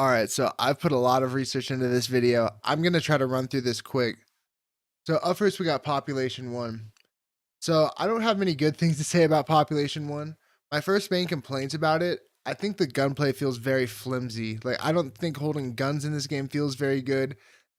Alright, so I've put a lot of research into this video. I'm gonna try to run through this quick. So up first we got Population 1. So I don't have many good things to say about Population 1. My first main complaints about it, I think the gunplay feels very flimsy. Like, I don't think holding guns in this game feels very good.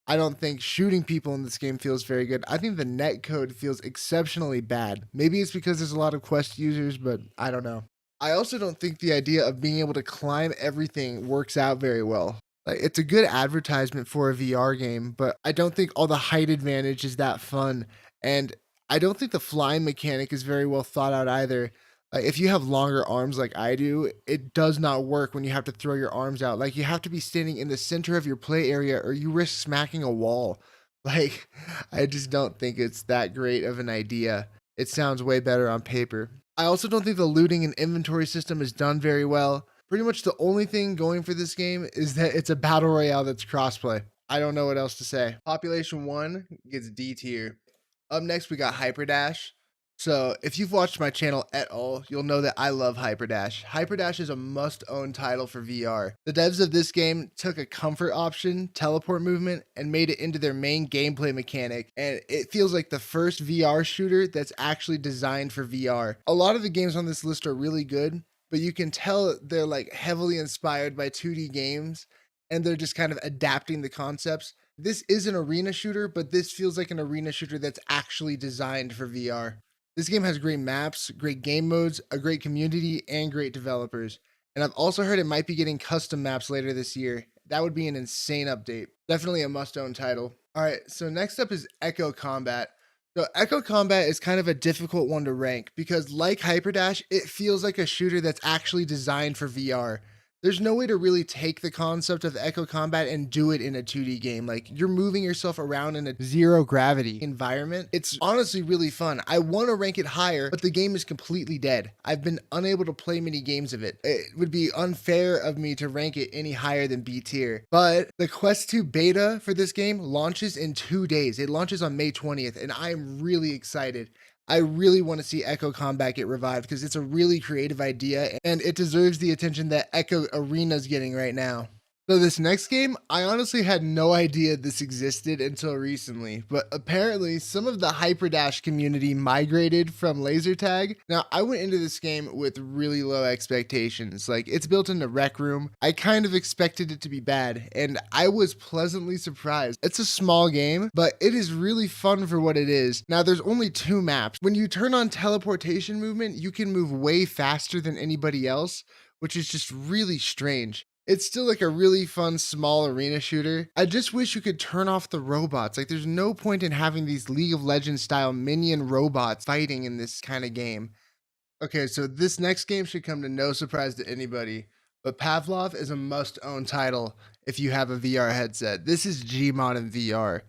I don't think shooting people in this game feels very good. I think the netcode feels exceptionally bad. Maybe it's because there's a lot of Quest users, but I don't know. I also don't think the idea of being able to climb everything works out very well. Like, it's a good advertisement for a VR game, but I don't think all the height advantage is that fun. And I don't think the flying mechanic is very well thought out either. Like, if you have longer arms like I do, it does not work when you have to throw your arms out. Like, you have to be standing in the center of your play area or you risk smacking a wall. Like, I just don't think it's that great of an idea. It sounds way better on paper. I also don't think the looting and inventory system is done very well. Pretty much the only thing going for this game is that it's a battle royale that's crossplay. I don't know what else to say. Population 1 gets D tier. Up next, we got Hyperdash. So if you've watched my channel at all, you'll know that I love Hyperdash. Hyperdash is a must-own title for VR. The devs of this game took a comfort option, teleport movement, and made it into their main gameplay mechanic, and it feels like the first VR shooter that's actually designed for VR. A lot of the games on this list are really good, but you can tell they're like heavily inspired by 2D games, and they're just kind of adapting the concepts. This is an arena shooter, but this feels like an arena shooter that's actually designed for VR. This game has great maps, great game modes, a great community, and great developers. And I've also heard it might be getting custom maps later this year. That would be an insane update. Definitely a must-own title. Alright, so next up is Echo Combat. So Echo Combat is kind of a difficult one to rank because like Hyperdash, it feels like a shooter that's actually designed for VR. There's no way to really take the concept of Echo Combat and do it in a 2D game. Like, you're moving yourself around in a zero gravity environment. It's honestly really fun. I want to rank it higher, but the game is completely dead. I've been unable to play many games of it. It would be unfair of me to rank it any higher than B tier. But the Quest 2 beta for this game launches in 2 days. It launches on May 20th, and I'm really excited. I really want to see Echo Combat get revived because it's a really creative idea and it deserves the attention that Echo Arena's getting right now. So this next game, I honestly had no idea this existed until recently, but apparently some of the Hyperdash community migrated from laser tag. Now, I went into this game with really low expectations. Like, it's built into Rec Room. I kind of expected it to be bad, and I was pleasantly surprised. It's a small game, but it is really fun for what it is. Now, there's only 2 maps. When you turn on teleportation movement, you can move way faster than anybody else, which is just really strange. It's still like a really fun small arena shooter. I just wish you could turn off the robots. Like, there's no point in having these League of Legends style minion robots fighting in this kind of game. Okay, so this next game should come to no surprise to anybody, but Pavlov is a must-own title if you have a VR headset. This is Gmod in VR.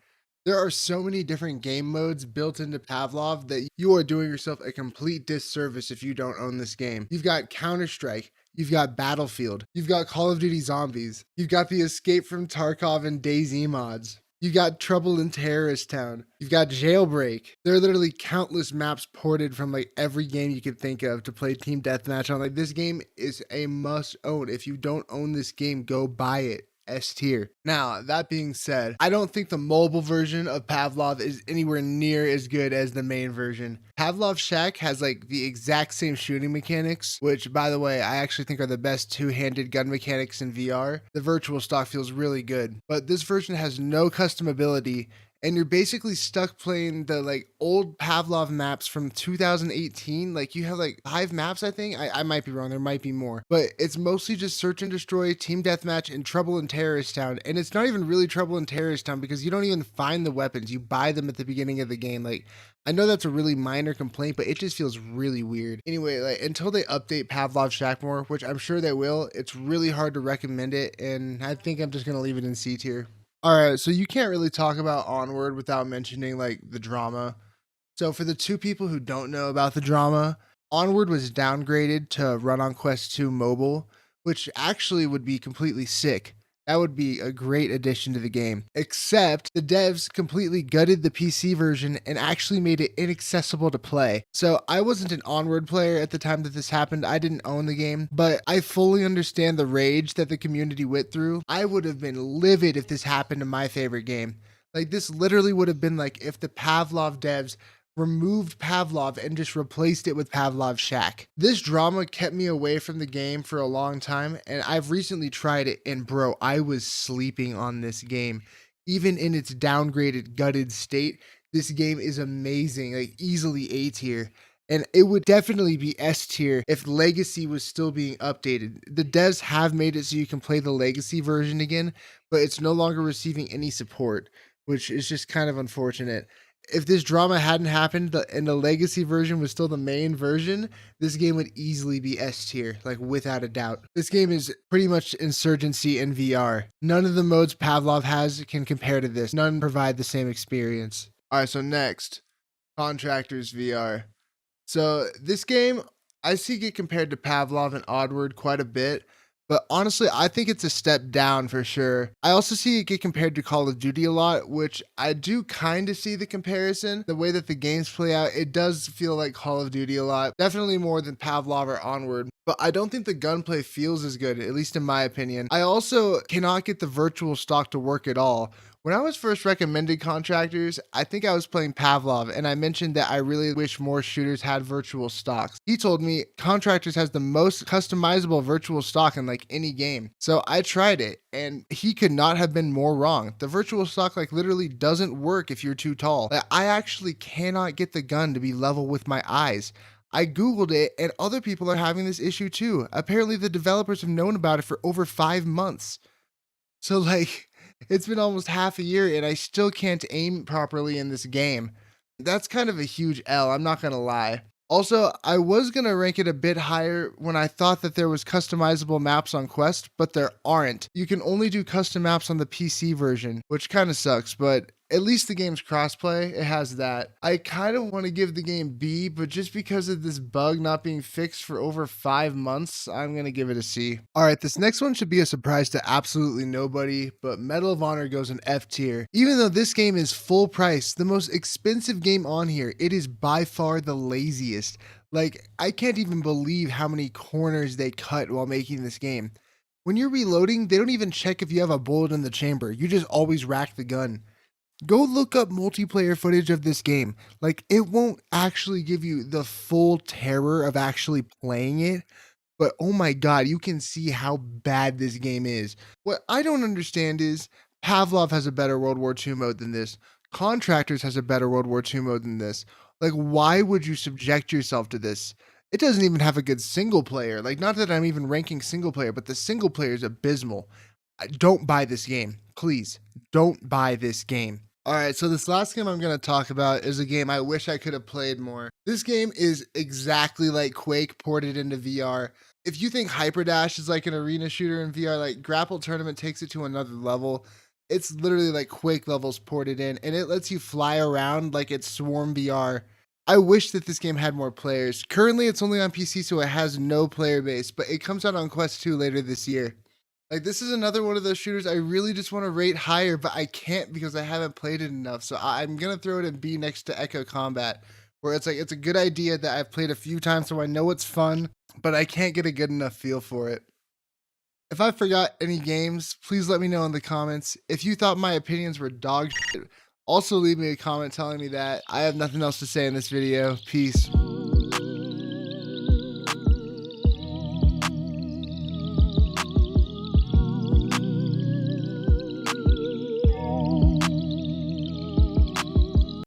There are so many different game modes built into Pavlov that you are doing yourself a complete disservice if you don't own this game. You've got Counter-Strike, you've got Battlefield, you've got Call of Duty Zombies, you've got the Escape from Tarkov and DayZ mods, you've got Trouble in Terrorist Town, you've got Jailbreak. There are literally countless maps ported from like every game you could think of to play Team Deathmatch on. Like, this game is a must own. If you don't own this game, go buy it. S tier. Now, that being said, I don't think the mobile version of Pavlov is anywhere near as good as the main version. Pavlov Shack has like the exact same shooting mechanics, which by the way, I actually think are the best two-handed gun mechanics in VR. The virtual stock feels really good, but this version has no customability and you're basically stuck playing the like old Pavlov maps from 2018. Like, you have like 5 maps, I think. I might be wrong. There might be more, but it's mostly just search and destroy, team deathmatch, and Trouble in Terrorist Town. And it's not even really Trouble in Terrorist Town because you don't even find the weapons. You buy them at the beginning of the game. Like, I know that's a really minor complaint, but it just feels really weird. Anyway, like, until they update Pavlov Shack more, which I'm sure they will, it's really hard to recommend it. And I think I'm just going to leave it in C tier. Alright, so you can't really talk about Onward without mentioning like the drama. So for the 2 people who don't know about the drama, Onward was downgraded to run on Quest 2 mobile, which actually would be completely sick. That would be a great addition to the game. Except the devs completely gutted the PC version and actually made it inaccessible to play. So I wasn't an Onward player at the time that this happened. I didn't own the game, but I fully understand the rage that the community went through. I would have been livid if this happened to my favorite game. Like, this literally would have been like if the Pavlov devs removed Pavlov and just replaced it with Pavlov's Shack. This drama kept me away from the game for a long time, and I've recently tried it, and bro, I was sleeping on this game. Even in its downgraded, gutted state, this game is amazing, like easily A tier. And it would definitely be S tier if Legacy was still being updated. The devs have made it so you can play the Legacy version again, but it's no longer receiving any support, which is just kind of unfortunate. If this drama hadn't happened and the Legacy version was still the main version, this game would easily be S tier, like without a doubt. This game is pretty much Insurgency in VR. None of the modes Pavlov has can compare to this. None provide the same experience. Alright, so next, Contractors VR. So this game, I see it compared to Pavlov and Oddward quite a bit, but honestly, I think it's a step down for sure. I also see it get compared to Call of Duty a lot, which I do kind of see the comparison. The way that the games play out, it does feel like Call of Duty a lot. Definitely more than Pavlov or Onward. But I don't think the gunplay feels as good, at least in my opinion. I also cannot get the virtual stock to work at all. When I was first recommended Contractors, I think I was playing Pavlov, and I mentioned that I really wish more shooters had virtual stocks. He told me Contractors has the most customizable virtual stock in like any game. So I tried it, and he could not have been more wrong. The virtual stock like literally doesn't work if you're too tall. Like, I actually cannot get the gun to be level with my eyes. I googled it, and other people are having this issue too. Apparently the developers have known about it for over 5 months. So like, it's been almost half a year and I still can't aim properly in this game. That's kind of a huge L, I'm not gonna lie. Also, I was gonna rank it a bit higher when I thought that there was customizable maps on Quest, but there aren't. You can only do custom maps on the PC version, which kind of sucks, but at least the game's crossplay, it has that. I kind of want to give the game B, but just because of this bug not being fixed for over 5 months, I'm going to give it a C. Alright, this next one should be a surprise to absolutely nobody, but Medal of Honor goes in F tier. Even though this game is full price, the most expensive game on here, it is by far the laziest. Like, I can't even believe how many corners they cut while making this game. When you're reloading, they don't even check if you have a bullet in the chamber. You just always rack the gun. Go look up multiplayer footage of this game. Like, it won't actually give you the full terror of actually playing it, but oh my god, you can see how bad this game is. What I don't understand is Pavlov has a better World War II mode than this. Contractors has a better World War II mode than this. Like, why would you subject yourself to this? It doesn't even have a good single player. Like, not that I'm even ranking single player, but the single player is abysmal. Don't buy this game. Please, don't buy this game. Alright, so this last game I'm going to talk about is a game I wish I could have played more. This game is exactly like Quake ported into VR. If you think Hyperdash is like an arena shooter in VR, like Grapple Tournament takes it to another level. It's literally like Quake levels ported in, and it lets you fly around like it's Swarm VR. I wish that this game had more players. Currently, it's only on PC, so it has no player base, but it comes out on Quest 2 later this year. Like, this is another one of those shooters I really just want to rate higher, but I can't because I haven't played it enough. So I'm going to throw it in B next to Echo Combat, where it's like, it's a good idea that I've played a few times, so I know it's fun, but I can't get a good enough feel for it. If I forgot any games, please let me know in the comments. If you thought my opinions were dog shit, also leave me a comment telling me that. I have nothing else to say in this video. Peace.